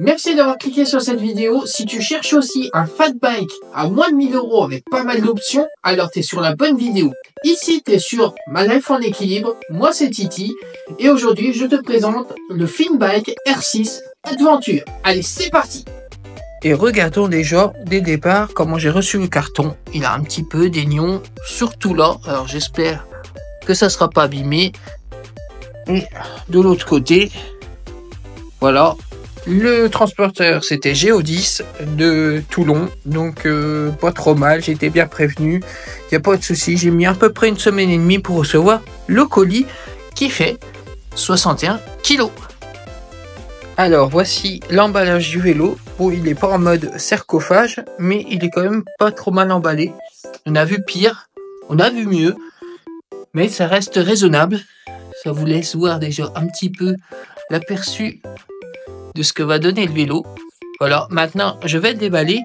Merci d'avoir cliqué sur cette vidéo. Si tu cherches aussi un fat bike à moins de 1000 € avec pas mal d'options, alors tu es sur la bonne vidéo. Ici, tu es sur Ma Life en équilibre. Moi, c'est Titi. Et aujourd'hui, je te présente le Finbike R6 Adventure. Allez, c'est parti! Et regardons déjà, dès le départ, comment j'ai reçu le carton. Il a un petit peu des nions, surtout là. Alors, j'espère que ça ne sera pas abîmé. Et de l'autre côté, voilà. Le transporteur, c'était Géodis de Toulon, donc pas trop mal, j'étais bien prévenu, il n'y a pas de souci. J'ai mis à peu près une semaine et demie pour recevoir le colis qui fait 61 kg. Alors voici l'emballage du vélo. Bon, il n'est pas en mode sarcophage, mais il est quand même pas trop mal emballé. On a vu pire, on a vu mieux, mais ça reste raisonnable. Ça vous laisse voir déjà un petit peu l'aperçu de ce que va donner le vélo. Voilà, maintenant je vais le déballer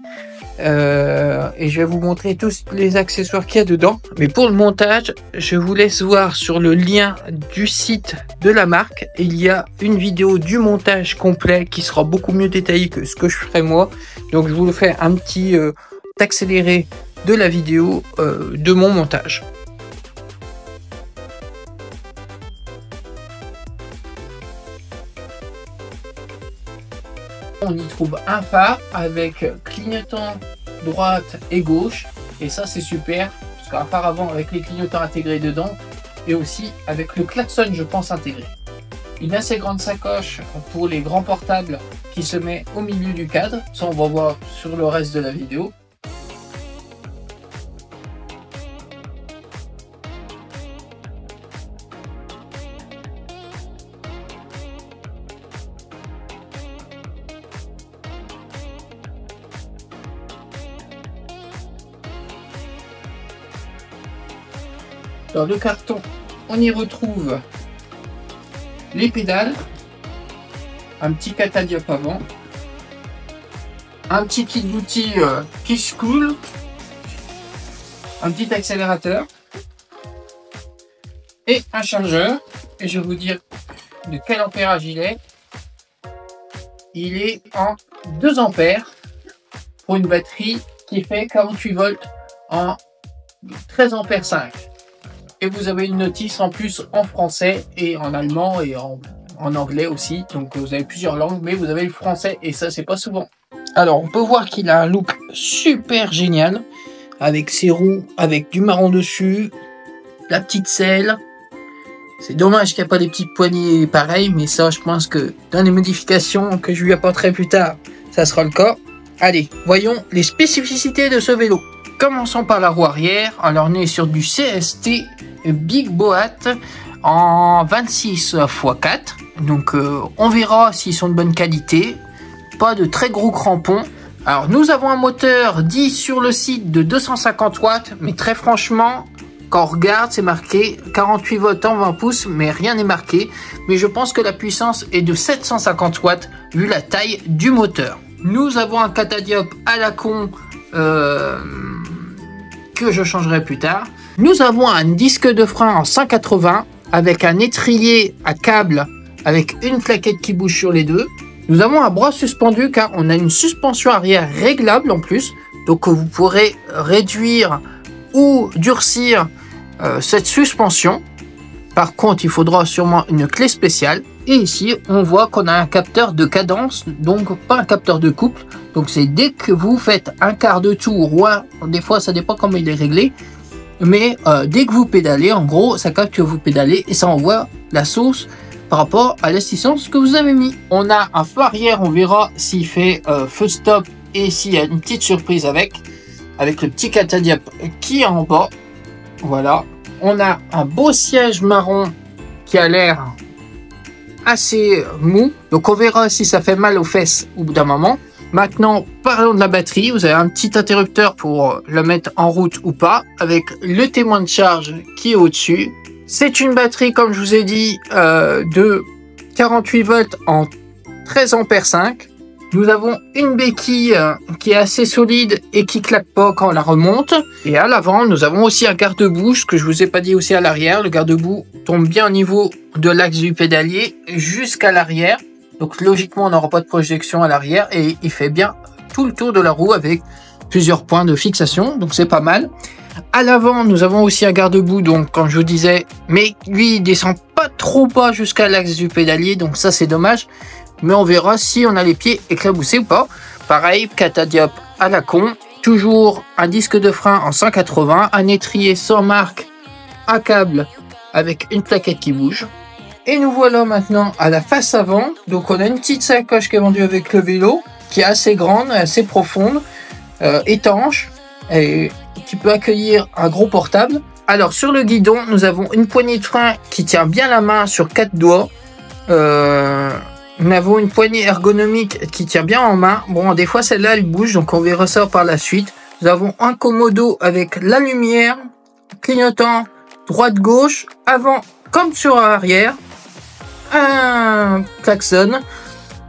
et je vais vous montrer tous les accessoires qu'il y a dedans. Mais pour le montage, je vous laisse voir sur le lien du site de la marque. Il y a une vidéo du montage complet qui sera beaucoup mieux détaillée que ce que je ferai moi. Donc je vous fais un petit accéléré de la vidéo de mon montage. On y trouve un phare avec clignotant droite et gauche, et ça c'est super parce qu'un phare avant avec les clignotants intégrés dedans et aussi avec le klaxon, je pense, intégré. Une assez grande sacoche pour les grands portables qui se met au milieu du cadre, ça on va voir sur le reste de la vidéo. Dans le carton, on y retrouve les pédales, un petit catadiop avant, un petit kit d'outils qui se coule, un petit accélérateur et un chargeur. Et je vais vous dire de quel ampérage il est. Il est en 2 ampères pour une batterie qui fait 48 volts en 13 ampères 5. Et vous avez une notice en plus en français et en allemand et en anglais aussi. Donc vous avez plusieurs langues, mais vous avez le français et ça c'est pas souvent. Alors on peut voir qu'il a un look super génial avec ses roues, avec du marron dessus, la petite selle. C'est dommage qu'il n'y a pas des petites poignées pareilles, mais ça je pense que dans les modifications que je lui apporterai plus tard, ça sera le cas. Allez, voyons les spécificités de ce vélo. Commençons par la roue arrière. Alors on est sur du CST Big Boat en 26 x 4. Donc on verra s'ils sont de bonne qualité. Pas de très gros crampons. Alors nous avons un moteur dit sur le site de 250 watts. Mais très franchement, quand on regarde, c'est marqué 48 volts en 20 pouces. Mais rien n'est marqué. Mais je pense que la puissance est de 750 watts vu la taille du moteur. Nous avons un catadiop à la con que je changerai plus tard. Nous avons un disque de frein en 180 avec un étrier à câble avec une plaquette qui bouge sur les deux. Nous avons un bras suspendu car on a une suspension arrière réglable en plus. Donc vous pourrez réduire ou durcir cette suspension. Par contre, il faudra sûrement une clé spéciale. Et ici, on voit qu'on a un capteur de cadence, donc pas un capteur de couple. Donc c'est dès que vous faites un quart de tour, ou des fois ça dépend comment il est réglé. Mais dès que vous pédalez, en gros, ça capte que vous pédalez et ça envoie la sauce par rapport à l'assistance que vous avez mis. On a un feu arrière, on verra s'il fait feu stop et s'il y a une petite surprise avec le petit catadiop qui est en bas. Voilà. On a un beau siège marron qui a l'air assez mou. Donc on verra si ça fait mal aux fesses au bout d'un moment. Maintenant, parlons de la batterie. Vous avez un petit interrupteur pour le mettre en route ou pas, avec le témoin de charge qui est au-dessus. C'est une batterie, comme je vous ai dit, de 48 volts en 13 ampères 5. Nous avons une béquille qui est assez solide et qui claque pas quand on la remonte. Et à l'avant, nous avons aussi un garde-boue, ce que je vous ai pas dit aussi à l'arrière. Le garde-boue tombe bien au niveau de l'axe du pédalier jusqu'à l'arrière. Donc logiquement, on n'aura pas de projection à l'arrière et il fait bien tout le tour de la roue avec plusieurs points de fixation. Donc c'est pas mal. À l'avant, nous avons aussi un garde-boue, donc comme je vous disais, mais lui il descend pas trop bas jusqu'à l'axe du pédalier, donc ça c'est dommage. Mais on verra si on a les pieds éclaboussés ou pas. Pareil, catadiop à la con. Toujours un disque de frein en 180, un étrier sans marque à câble avec une plaquette qui bouge. Et nous voilà maintenant à la face avant. Donc on a une petite sacoche qui est vendue avec le vélo, qui est assez grande, assez profonde, étanche, et qui peut accueillir un gros portable. Alors sur le guidon, nous avons une poignée de frein qui tient bien la main sur 4 doigts. Nous avons une poignée ergonomique qui tient bien en main. Bon, des fois celle-là elle bouge, donc on verra ça par la suite. Nous avons un commodo avec la lumière, clignotant droite-gauche, avant comme sur l'arrière, un klaxon.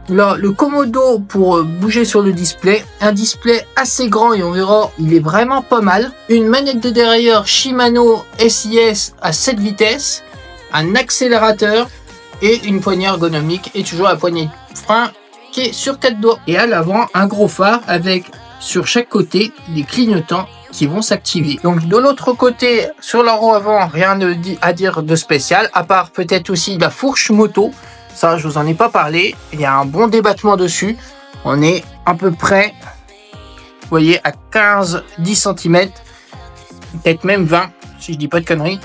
Là, le commodo pour bouger sur le display, un display assez grand et on verra, il est vraiment pas mal. Une manette de dérailleur Shimano SIS à 7 vitesses, un accélérateur et une poignée ergonomique et toujours la poignée de frein qui est sur 4 doigts. Et à l'avant, un gros phare avec sur chaque côté des clignotants qui vont s'activer. Donc de l'autre côté, sur la roue avant, rien à dire de spécial, à part peut-être aussi la fourche moto. Ça, je vous en ai pas parlé. Il y a un bon débattement dessus. On est à peu près, vous voyez, à 15-10 cm, peut-être même 20, si je dis pas de conneries.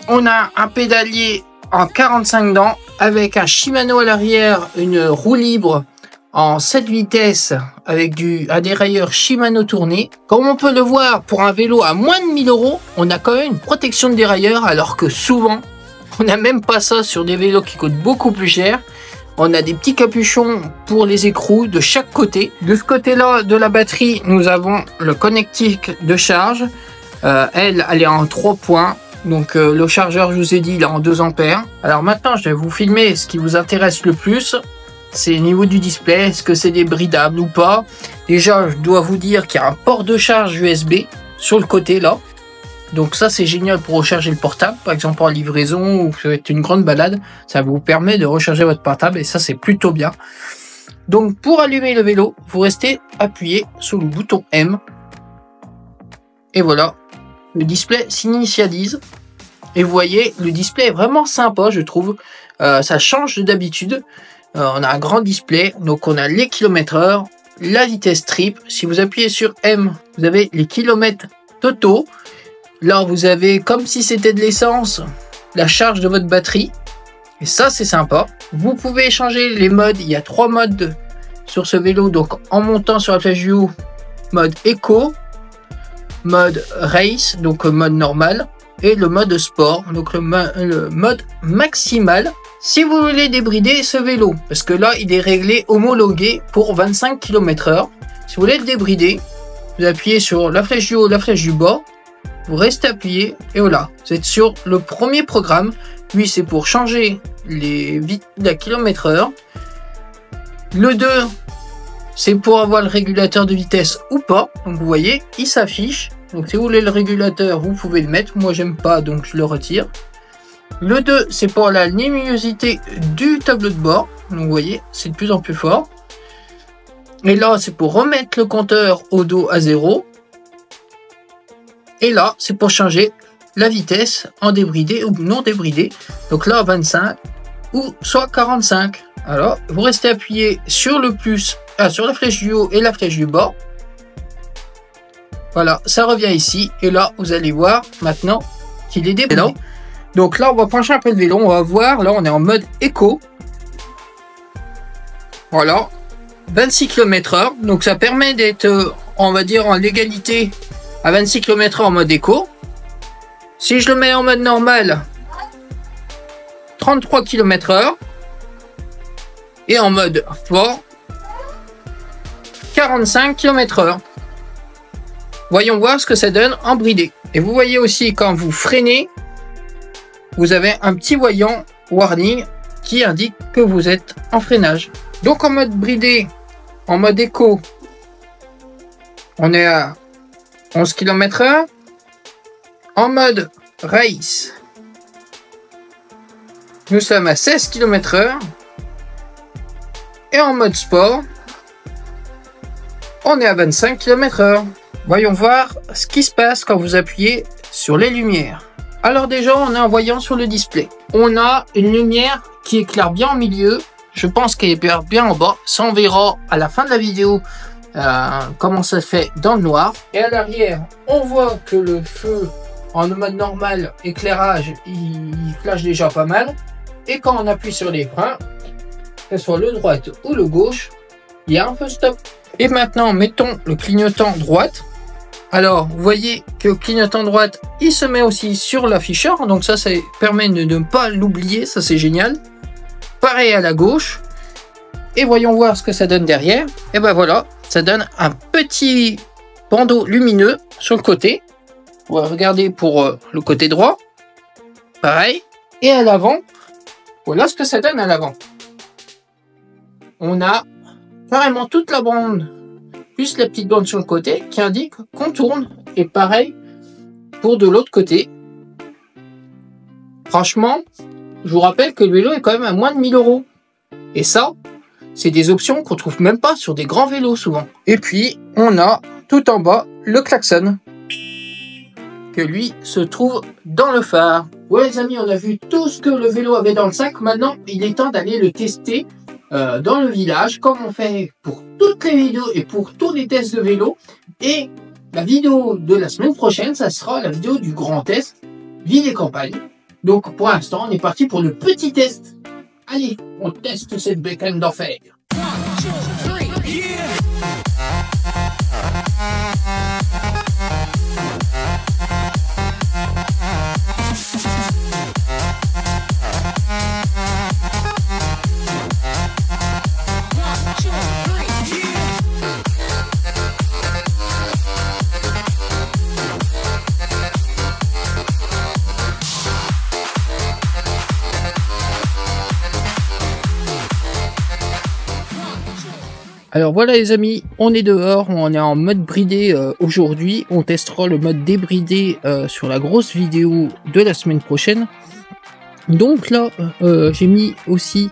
On a un pédalier en 45 dents avec un Shimano à l'arrière, une roue libre en 7 vitesses avec un dérailleur Shimano tourné. Comme on peut le voir, pour un vélo à moins de 1000 €, on a quand même une protection de dérailleur, alors que souvent, on n'a même pas ça sur des vélos qui coûtent beaucoup plus cher. On a des petits capuchons pour les écrous de chaque côté. De ce côté-là de la batterie, nous avons le connectique de charge. Elle est en 3 points. Donc le chargeur, je vous ai dit, il est en 2 ampères. Alors maintenant, je vais vous filmer ce qui vous intéresse le plus. C'est au niveau du display. Est-ce que c'est débridable ou pas? Déjà, je dois vous dire qu'il y a un port de charge USB sur le côté là. Donc ça c'est génial pour recharger le portable, par exemple en livraison ou ça va être une grande balade, ça vous permet de recharger votre portable et ça c'est plutôt bien. Donc pour allumer le vélo, vous restez appuyé sur le bouton M. Et voilà, le display s'initialise. Et vous voyez, le display est vraiment sympa je trouve, ça change d'habitude. On a un grand display, donc on a les kilomètres/heure, la vitesse trip. Si vous appuyez sur M, vous avez les kilomètres totaux. Là, vous avez, comme si c'était de l'essence, la charge de votre batterie. Et ça, c'est sympa. Vous pouvez changer les modes. Il y a 3 modes sur ce vélo. Donc, en montant sur la flèche du haut, mode éco, mode race, donc mode normal, et le mode sport, donc le mode maximal. Si vous voulez débrider ce vélo, parce que là, il est réglé homologué pour 25 km/h. Si vous voulez le débrider, vous appuyez sur la flèche du haut, la flèche du bas. Vous restez appuyé et voilà, vous êtes sur le premier programme. Lui, c'est pour changer la kilomètre/heure. Le 2, c'est pour avoir le régulateur de vitesse ou pas. Donc vous voyez, il s'affiche. Donc si vous voulez le régulateur, vous pouvez le mettre. Moi, j'aime pas, donc je le retire. Le 2, c'est pour la luminosité du tableau de bord. Donc vous voyez, c'est de plus en plus fort. Et là, c'est pour remettre le compteur au dos à 0. Et là, c'est pour changer la vitesse en débridé ou non débridé. Donc là, 25 ou soit 45. Alors, vous restez appuyé sur le plus, sur la flèche du haut et la flèche du bas. Voilà, ça revient ici. Et là, vous allez voir maintenant qu'il est débridé. Donc là, on va pencher un peu le vélo. On va voir, là, on est en mode éco. Voilà, 26 km/h. Donc ça permet d'être, on va dire, en légalité à 26 km/h en mode éco. Si je le mets en mode normal, 33 km/h. Et en mode sport, 45 km/h. Voyons voir ce que ça donne en bridé. Et vous voyez aussi quand vous freinez, vous avez un petit voyant warning qui indique que vous êtes en freinage. Donc en mode bridé, en mode éco, on est à 11 km/h. En mode race, nous sommes à 16 km/h. Et en mode sport, on est à 25 km/h. Voyons voir ce qui se passe quand vous appuyez sur les lumières. Alors déjà, on a un voyant sur le display. On a une lumière qui éclaire bien au milieu. Je pense qu'elle éclaire bien en bas. Ça, on verra à la fin de la vidéo comment ça fait dans le noir. Et à l'arrière, on voit que le feu en mode normal, éclairage, il flash déjà pas mal. Et quand on appuie sur les freins, que ce soit le droite ou le gauche, il y a un feu stop. Et maintenant, mettons le clignotant droite. Alors, vous voyez que le clignotant droite, il se met aussi sur l'afficheur. Donc ça permet de ne pas l'oublier. Ça, c'est génial. Pareil à la gauche. Et voyons voir ce que ça donne derrière. Et ben voilà, ça donne un petit bandeau lumineux sur le côté. On va regarder pour le côté droit. Pareil. Et à l'avant, voilà ce que ça donne à l'avant. On a carrément toute la bande, plus la petite bande sur le côté qui indique qu'on tourne. Et pareil pour de l'autre côté. Franchement, je vous rappelle que le vélo est quand même à moins de 1000 €. Et ça, c'est des options qu'on trouve même pas sur des grands vélos souvent. Et puis, on a tout en bas le klaxon, que lui se trouve dans le phare. Ouais les amis, on a vu tout ce que le vélo avait dans le sac. Maintenant, il est temps d'aller le tester dans le village, comme on fait pour toutes les vidéos et pour tous les tests de vélo. Et la vidéo de la semaine prochaine, ça sera la vidéo du grand test ville et campagne. Donc pour l'instant, on est parti pour le petit test. Allez, on teste cette bécane d'enfer. Alors voilà les amis, on est dehors, on est en mode bridé aujourd'hui. On testera le mode débridé sur la grosse vidéo de la semaine prochaine. Donc là, j'ai mis aussi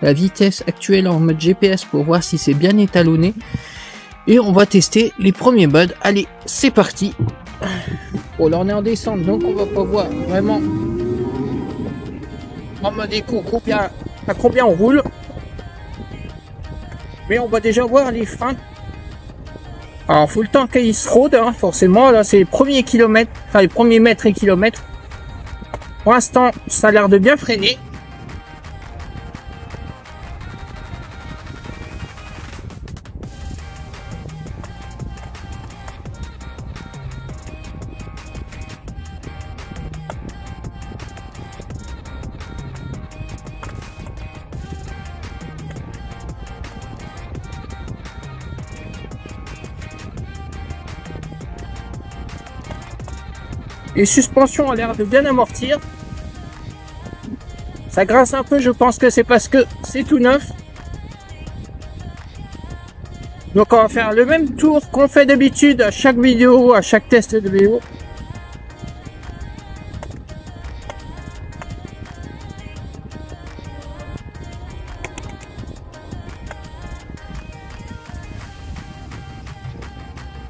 la vitesse actuelle en mode GPS pour voir si c'est bien étalonné. Et on va tester les premiers modes. Allez, c'est parti. Bon là on est en descente, donc on va pas voir vraiment en mode éco à combien on roule. Mais on va déjà voir les freins. Alors, faut le temps qu'il se rôde, hein, forcément. Là, c'est les premiers kilomètres, enfin les premiers mètres et kilomètres. Pour l'instant, ça a l'air de bien freiner. Les suspensions ont l'air de bien amortir. Ça grince un peu, je pense que c'est parce que c'est tout neuf. Donc on va faire le même tour qu'on fait d'habitude à chaque vidéo, à chaque test de vélo.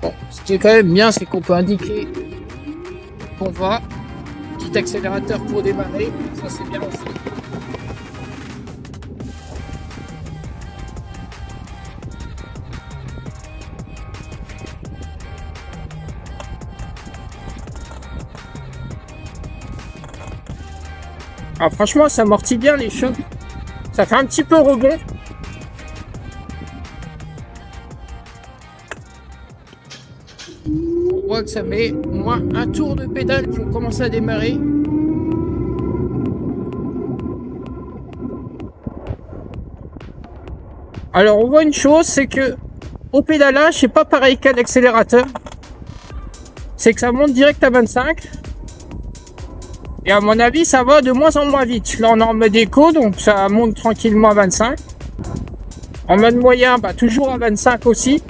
Bon, ce qui est quand même bien, c'est qu'on peut indiquer qu'on va. Petit accélérateur pour démarrer, ça c'est bien aussi. Alors franchement ça amortit bien les chocs, ça fait un petit peu rebond. On voit que ça met au moins un tour de pédale pour commencer à démarrer. Alors on voit une chose, c'est que au pédalage c'est pas pareil qu'à l'accélérateur. C'est que ça monte direct à 25. Et à mon avis ça va de moins en moins vite. Là on est en mode éco, donc ça monte tranquillement à 25. En mode moyen, bah, toujours à 25 aussi.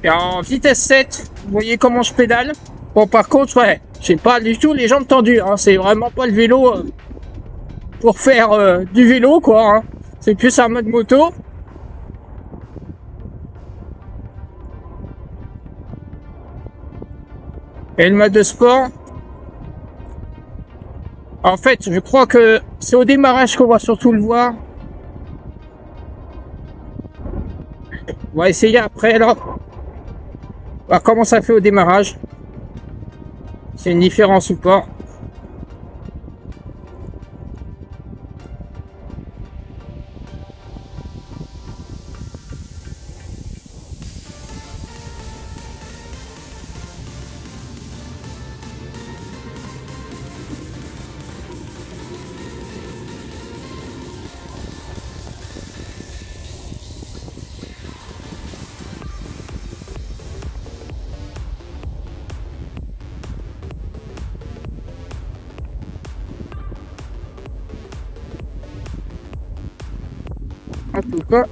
Et en vitesse 7, vous voyez comment je pédale. Bon par contre, ouais, j'ai pas du tout les jambes tendues, hein. C'est vraiment pas le vélo pour faire du vélo, quoi. Hein. C'est plus un mode moto. Et le mode de sport. En fait, je crois que c'est au démarrage qu'on va surtout le voir. On va essayer après, là. Voir comment ça fait au démarrage. C'est une différence ou pas. En tout cas,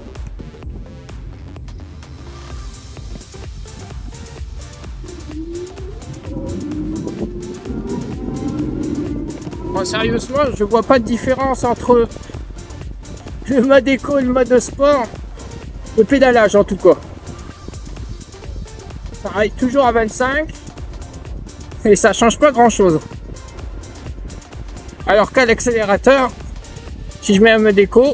bon, sérieusement, je vois pas de différence entre le mode éco et le mode sport. Le pédalage en tout cas. Ça arrive toujours à 25 et ça change pas grand chose. Alors qu'à l'accélérateur, si je mets un mode éco,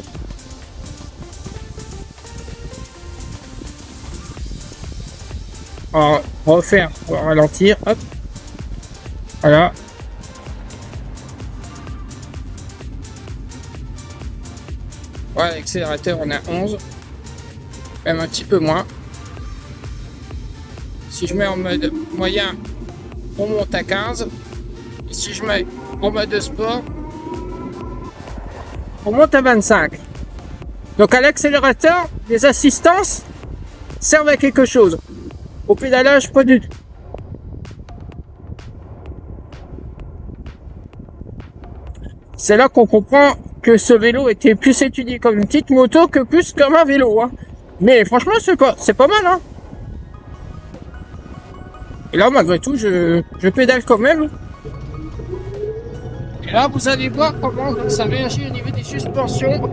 on va refaire, on va ralentir, hop, voilà. Voilà, l'accélérateur on a 11, même un petit peu moins. Si je mets en mode moyen, on monte à 15. Et si je mets en mode sport, on monte à 25. Donc à l'accélérateur, les assistances servent à quelque chose. Au pédalage, pas du tout. C'est là qu'on comprend que ce vélo était plus étudié comme une petite moto que plus comme un vélo. Hein. Mais franchement, c'est pas mal. Hein. Et là, malgré tout, je pédale quand même. Et là, vous allez voir comment ça réagit au niveau des suspensions.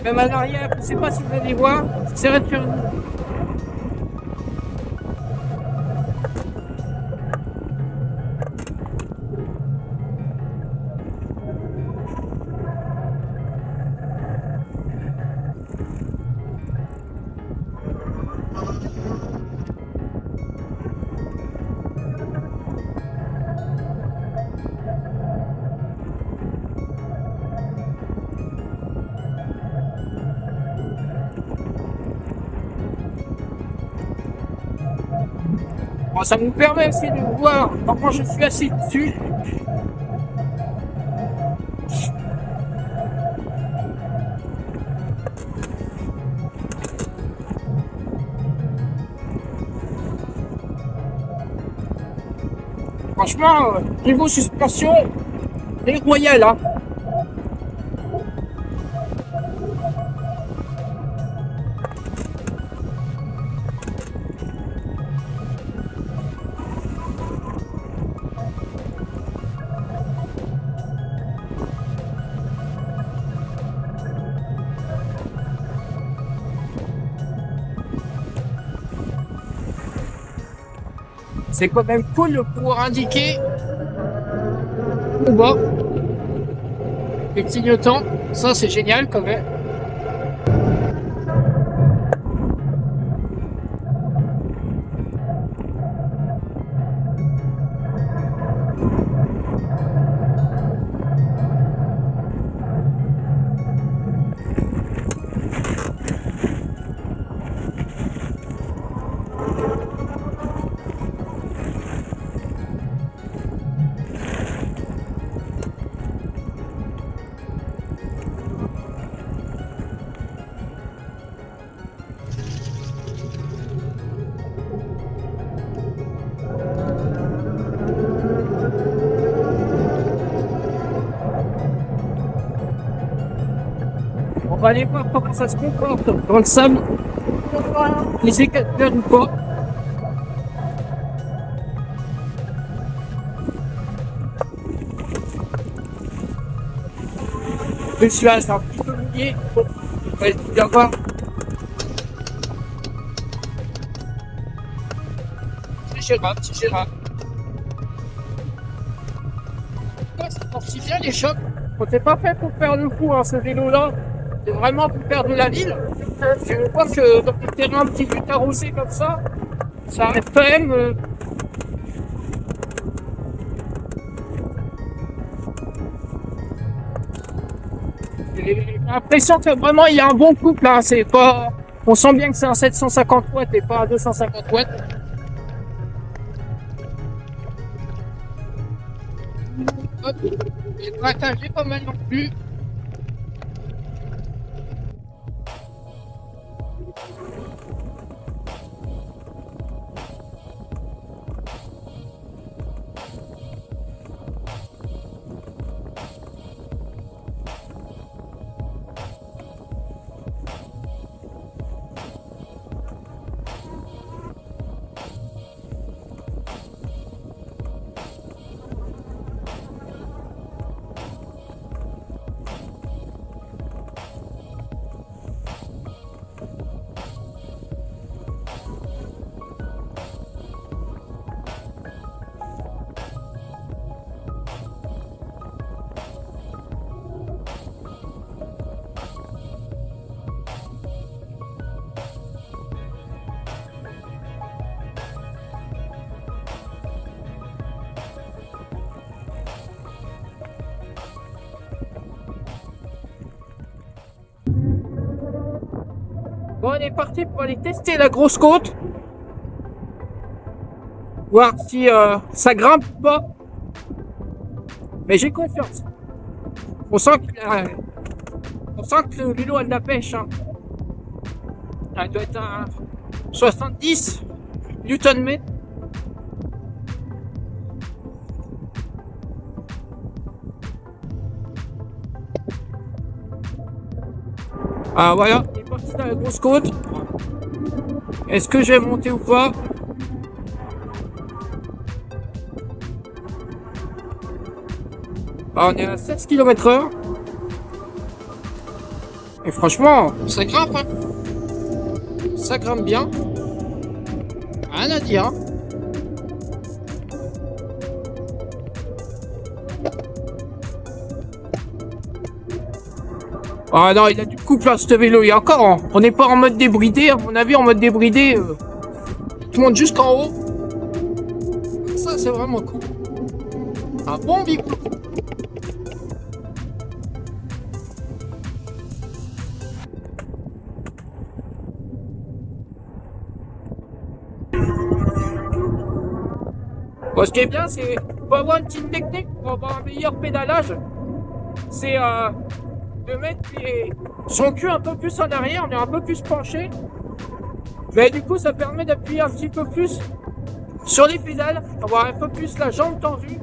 Même à l'arrière, je ne sais pas si vous allez voir, j'essaierai de faire une... Bon, ça nous permet aussi de voir comment je suis assis dessus. Franchement, niveau suspension, c'est royal, hein. C'est quand même cool de pouvoir indiquer au bas les clignotants. Ça, c'est génial quand même. On va aller voir comment ça se comporte dans le sable. Les éclateurs ou pas. plus là, c'est un petit peu mouillé. Bon, on va bien voir. C'est gérable, c'est gérable. Ça porte bien les chocs. C'est pas fait pour faire le coup, hein, ce vélo-là. C'est vraiment pour faire de la ville. Je vois que dans le terrain un petit peu arrosé comme ça reste quand même. J'ai l'impression que vraiment il y a un bon couple là. C'est pas. On sent bien que c'est un 750 watts et pas un 250 watts. Hop. Et le braquage est pas mal non plus. Bon, on est parti pour aller tester la grosse côte. Voir si ça grimpe ou pas. Mais j'ai confiance. On sent que le vélo a de la pêche. Hein. Elle doit être à 70 Nm. Ah voilà, on est parti dans la grosse côte. Est-ce que je vais monter ou pas? Ah, on est à 16 km/h. Et franchement, ça grimpe. Hein. Ça grimpe bien. Rien à dire. Hein. Ah non, il a du couple là, ce vélo. Et encore, hein, on n'est pas en mode débridé. À mon avis, en mode débridé, tout monte jusqu'en haut. Ça, c'est vraiment cool. Un bon vélo. Bon, ce qui est bien, c'est pour avoir une petite technique pour avoir un meilleur pédalage. C'est de mettre son cul un peu plus en arrière, on est un peu plus penché. Mais du coup, ça permet d'appuyer un petit peu plus sur les pédales, avoir un peu plus la jambe tendue.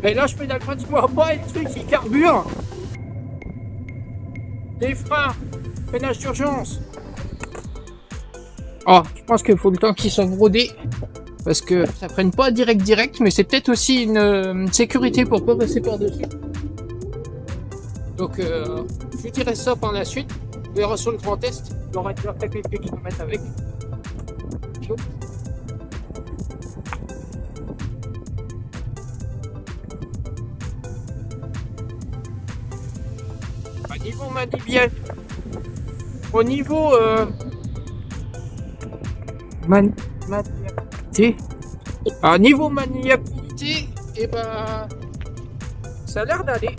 Et là, je pédale pratiquement pas et le truc il carbure. Des freins, pédage d'urgence. Oh, je pense qu'il faut le temps qu'ils soient brodés. Parce que ça prenne pas direct, mais c'est peut-être aussi une sécurité pour pas passer par-dessus. Donc, je dirai ça par la suite. On verra sur le grand test. Il y aura déjà quelques kilomètres avec. Chaud. Au niveau maniabilité, au niveau maniabilité, à niveau maniabilité, et ben, ça a l'air d'aller.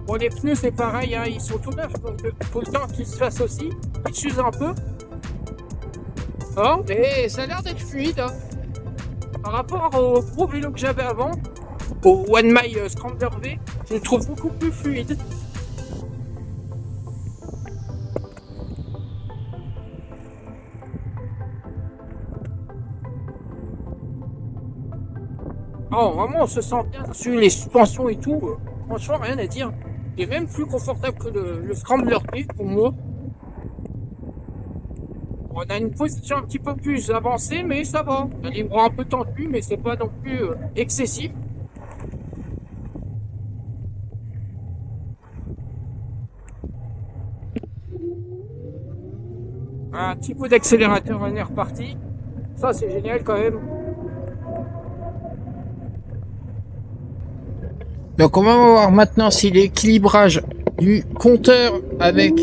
Bon, les pneus c'est pareil, hein, ils sont tout neufs, donc il faut le temps qu'ils se fassent aussi, ils s'usent un peu. Oh, mais ça a l'air d'être fluide. Hein. Par rapport au gros vélo que j'avais avant, au One My Scrambler V, je le trouve beaucoup plus fluide. Oh, vraiment, on se sent bien sur les suspensions et tout. Franchement, rien à dire. Il est même plus confortable que le Scrambler V pour moi. On a une position un petit peu plus avancée, mais ça va. On a les bras un peu tendus, mais c'est pas non plus excessif. un petit coup d'accélérateur, on est reparti. Ça, c'est génial quand même. Donc on va voir maintenant si l'équilibrage du compteur avec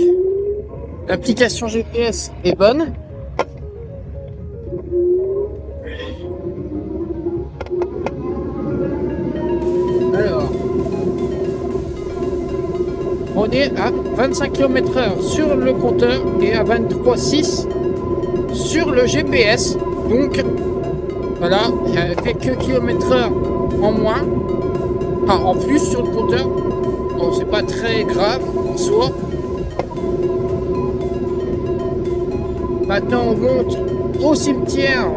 l'application GPS est bonne. Alors, on est à 25 km/h sur le compteur et à 23,6 sur le GPS. Donc voilà, il y a quelques kilomètres/heure en moins. Enfin, en plus sur le compteur, donc c'est pas très grave en soi. Maintenant on monte au cimetière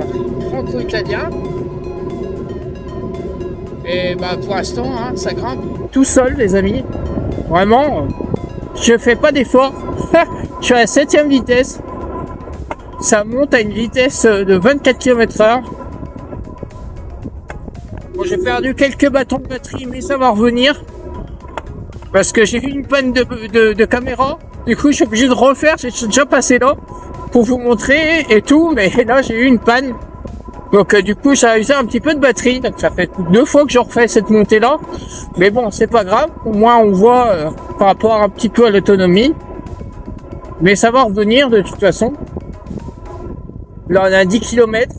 franco-italien. Et bah pour l'instant hein, ça grimpe tout seul les amis. Vraiment, je fais pas d'effort. Je suis à la 7e vitesse. Ça monte à une vitesse de 24 km/h. Bon, j'ai perdu quelques bâtons de batterie, mais ça va revenir. Parce que j'ai eu une panne de caméra. Du coup, je suis obligé de refaire. J'ai déjà passé là pour vous montrer et tout. Mais là, j'ai eu une panne. Donc, du coup, j'ai usé un petit peu de batterie. Donc, ça fait 2 fois que je refais cette montée-là. Mais bon, c'est pas grave. Au moins, on voit par rapport un petit peu à l'autonomie. Mais ça va revenir de toute façon. Là, on a 10 km.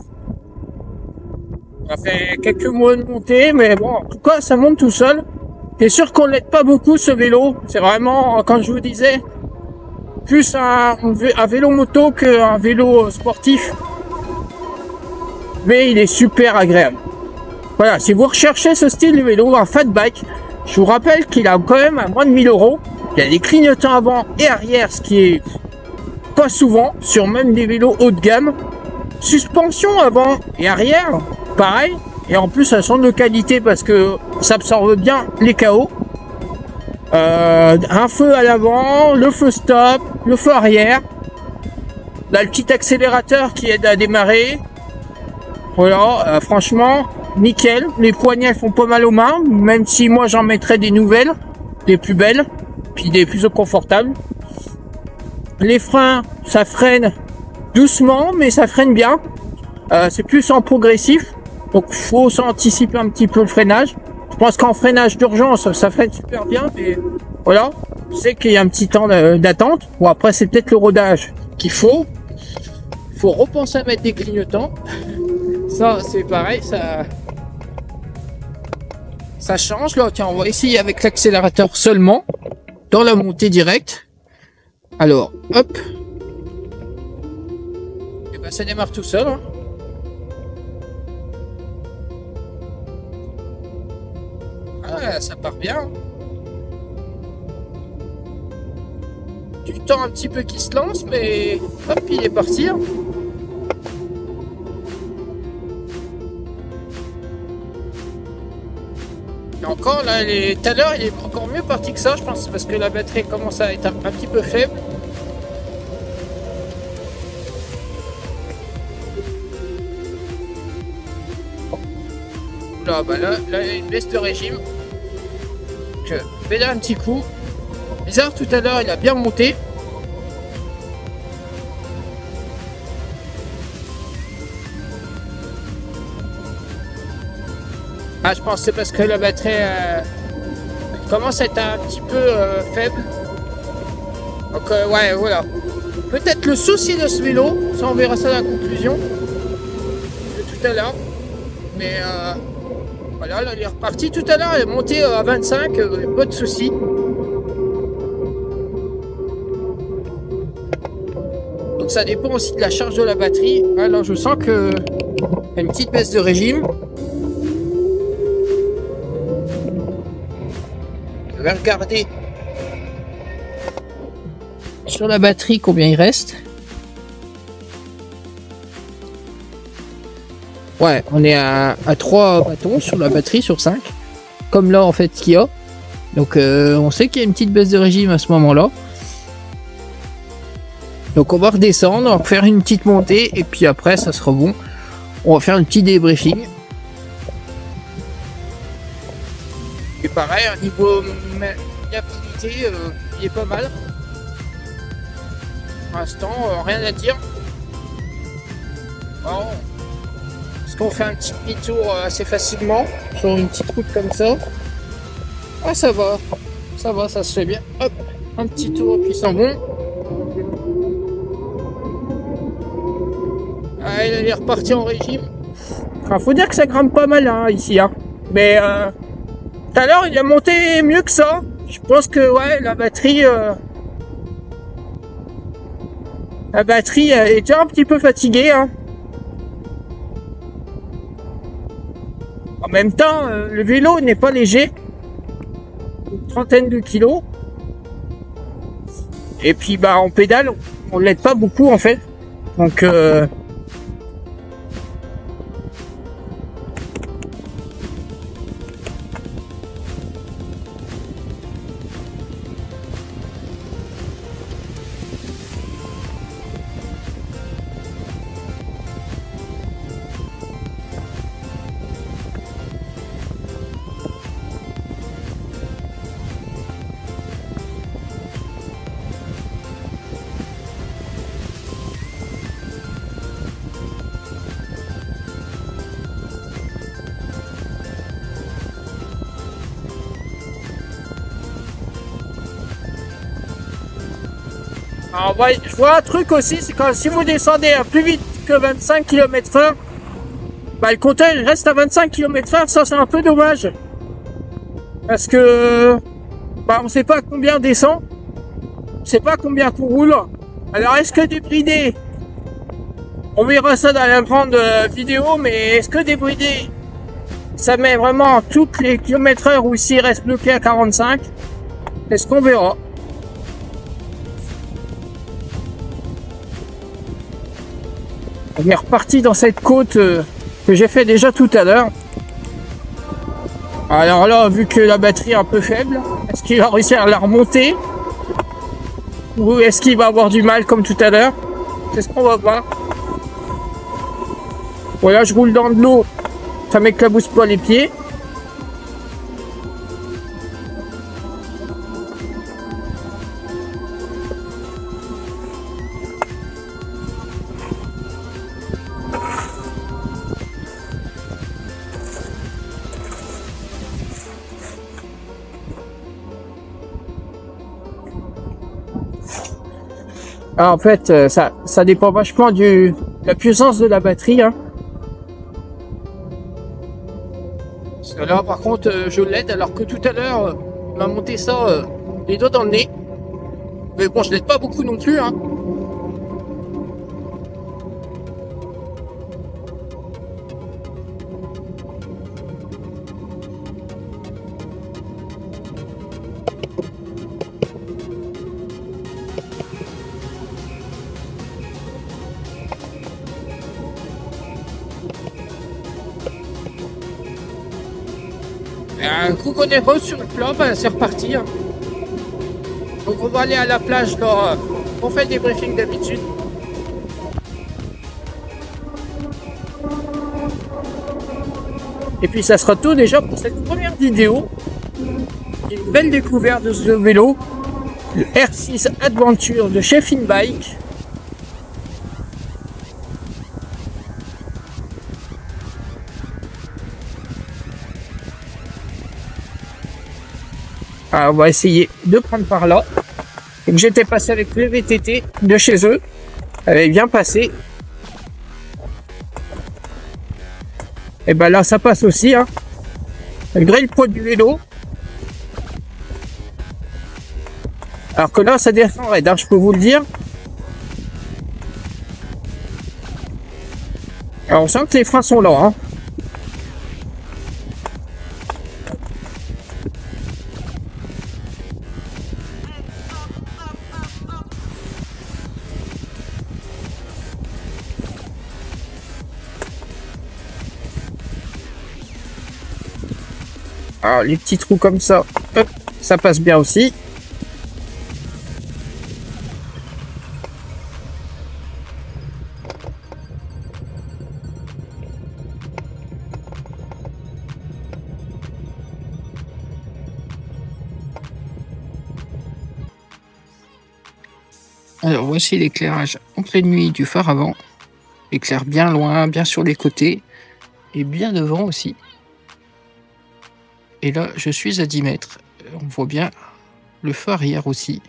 Ça fait quelques mois de montée, mais bon, en tout cas, ça monte tout seul. C'est sûr qu'on l'aide pas beaucoup, ce vélo. C'est vraiment, quand je vous disais, plus un vélo moto qu'un vélo sportif. Mais il est super agréable. Voilà, si vous recherchez ce style de vélo, un fat bike, je vous rappelle qu'il a quand même à moins de 1000 €. Il y a des clignotants avant et arrière, ce qui est pas souvent sur même des vélos haut de gamme. Suspension avant et arrière, pareil. Et en plus, elles sont de qualité parce que ça absorbe bien les KO. Un feu à l'avant, le feu stop, le feu arrière. Là, le petit accélérateur qui aide à démarrer. Voilà, franchement, nickel. Les poignées font pas mal aux mains, même si moi j'en mettrais des nouvelles, des plus belles, puis des plus confortables. Les freins, ça freine doucement, mais ça freine bien. C'est plus en progressif, donc il faut s'anticiper un petit peu le freinage. Je pense qu'en freinage d'urgence, ça freine super bien, mais voilà. Je sais qu'il y a un petit temps d'attente. Bon, après, c'est peut-être le rodage qu'il faut. Il faut repenser à mettre des clignotants. Ça, c'est pareil, ça change. Là, tiens, on va essayer avec l'accélérateur seulement, dans la montée directe. Alors, hop. Et ben, ça démarre tout seul. Hein. Ah, ça part bien. Du temps un petit peu qui se lance, mais hop, il est parti. Hein. Et encore là, tout à l'heure, il est encore mieux parti que ça, je pense, parce que la batterie commence à être un petit peu faible. Là, bah là, il y a une baisse de régime. Je vais là un petit coup. Bizarre, tout à l'heure, il a bien monté. Ah, je pense que c'est parce que la batterie commence à être un petit peu faible. Donc, ouais, voilà. Peut-être le souci de ce vélo, ça on verra ça dans la conclusion de tout à l'heure. Mais voilà, là, il est reparti. Tout à l'heure, il est monté à 25, pas de souci. Donc, ça dépend aussi de la charge de la batterie. Alors, je sens que il y a une petite baisse de régime. Je vais regarder sur la batterie combien il reste. Ouais, on est à 3 bâtons sur la batterie sur 5. Comme là en fait qu'il y a. Donc on sait qu'il y a une petite baisse de régime à ce moment-là. Donc on va redescendre, on va faire une petite montée et puis après ça sera bon. On va faire un petit débriefing. Et pareil, au niveau maniabilité, il est pas mal. Pour l'instant, rien à dire. Bon. Est-ce qu'on fait un petit demi-tour assez facilement sur une petite route comme ça? Ah, ça va, ça se fait bien. Hop, un petit tour puis c'est bon. Ah, il est reparti en régime. Enfin, faut dire que ça grimpe pas mal hein, ici. Hein. Mais tout à l'heure, il a monté mieux que ça. Je pense que ouais, la batterie est déjà un petit peu fatiguée. Hein. En même temps, le vélo n'est pas léger. Une trentaine de kilos. Et puis bah en pédale, on l'aide pas beaucoup en fait. Donc alors, ouais, je vois un truc aussi, c'est quand si vous descendez à plus vite que 25 km/h, bah, le compteur il reste à 25 km/h, ça c'est un peu dommage. Parce que bah, on sait pas combien descend, on sait pas combien qu'on roule. Alors est-ce que débridé, on verra ça dans la grande vidéo, mais est-ce que débridé, ça met vraiment toutes les km/h où ici il reste bloqué à 45? Est-ce qu'on verra? On est reparti dans cette côte que j'ai fait déjà tout à l'heure. Alors là, vu que la batterie est un peu faible, est-ce qu'il va réussir à la remonter? Ou est-ce qu'il va avoir du mal comme tout à l'heure? C'est ce qu'on va voir. Voilà, je roule dans de l'eau, ça m'éclabousse pas les pieds. Alors, en fait, ça dépend vachement de la puissance de la batterie. Hein. Parce que là, par contre, je l'aide, alors que tout à l'heure, il m'a monté ça les doigts dans le nez. Mais bon, je l'aide pas beaucoup non plus. Hein. Un coup qu'on est re sur le plat, ben c'est reparti. Hein. Donc on va aller à la plage, là, on fait des briefings d'habitude. Et puis ça sera tout déjà pour cette première vidéo. Une belle découverte de ce vélo, le R6 Adventure de chez Finbike. Alors on va essayer de prendre par là. Et que j'étais passé avec le VTT de chez eux. Elle avait bien passé. Et ben là ça passe aussi. Hein. Malgré le poids du vélo. Alors que là ça descend raide, hein, je peux vous le dire. Alors on sent que les freins sont là. Hein. Alors les petits trous comme ça, hop, ça passe bien aussi. Alors voici l'éclairage en pleine nuit du phare avant. Éclaire bien loin, bien sur les côtés et bien devant aussi. Et là, je suis à 10 mètres. On voit bien le feu arrière aussi.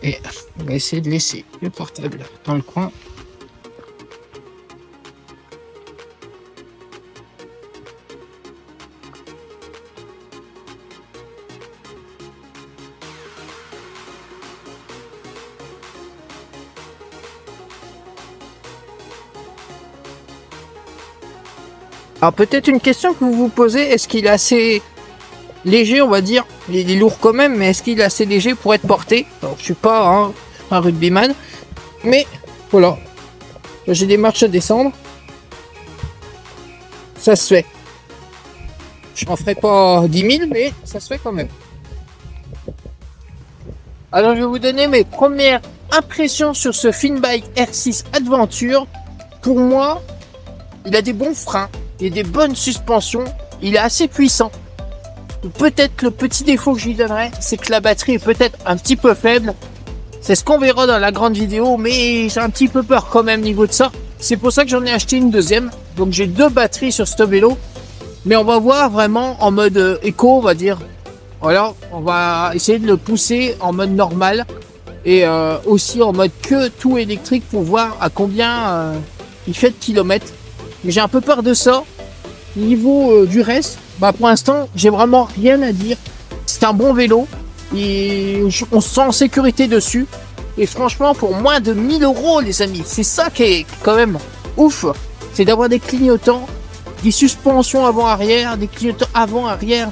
Et on va essayer de laisser le portable dans le coin. Alors peut-être une question que vous vous posez, est-ce qu'il est assez léger, on va dire, il est lourd quand même, mais est-ce qu'il est assez léger pour être porté? Alors je suis pas un rugbyman, mais voilà, j'ai des marches à descendre, ça se fait. Je n'en ferai pas 10 000, mais ça se fait quand même. Alors je vais vous donner mes premières impressions sur ce Finnbike R6 Adventure. Pour moi, il a des bons freins. Il a des bonnes suspensions, il est assez puissant. Peut-être le petit défaut que je lui donnerais, c'est que la batterie est peut-être un petit peu faible. C'est ce qu'on verra dans la grande vidéo, mais j'ai un petit peu peur quand même niveau de ça. C'est pour ça que j'en ai acheté une deuxième. Donc j'ai 2 batteries sur ce vélo. Mais on va voir vraiment en mode éco, on va dire. Voilà, on va essayer de le pousser en mode normal. Et aussi en mode que tout électrique pour voir à combien il fait de kilomètres. Mais j'ai un peu peur de ça. Niveau du reste, bah pour l'instant, j'ai vraiment rien à dire. C'est un bon vélo. Et on se sent en sécurité dessus. Et franchement, pour moins de 1000 €, les amis, c'est ça qui est quand même ouf. C'est d'avoir des clignotants, des suspensions avant-arrière, des clignotants avant-arrière,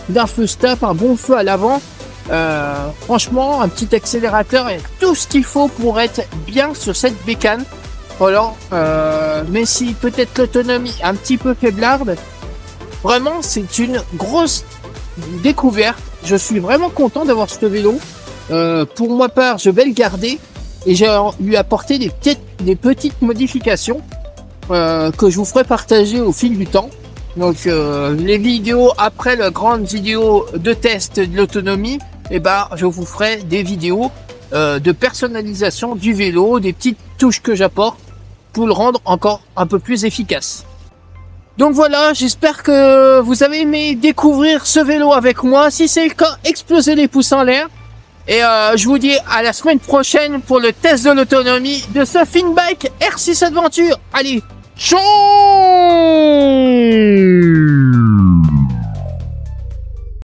d'un feu stop, un bon feu à l'avant. Franchement, un petit accélérateur et tout ce qu'il faut pour être bien sur cette bécane. Voilà, mais si peut-être l'autonomie un petit peu faiblarde, vraiment c'est une grosse découverte. Je suis vraiment content d'avoir ce vélo. Pour ma part, je vais le garder et j'ai lui apporté des petites modifications que je vous ferai partager au fil du temps. Donc les vidéos après la grande vidéo de test de l'autonomie, et ben je vous ferai des vidéos de personnalisation du vélo, des petites touches que j'apporte pour le rendre encore un peu plus efficace. Donc voilà, j'espère que vous avez aimé découvrir ce vélo avec moi. Si c'est le cas, explosez les pouces en l'air. Et je vous dis à la semaine prochaine pour le test de l'autonomie de ce Finnbike R6 Adventure. Allez, ciao!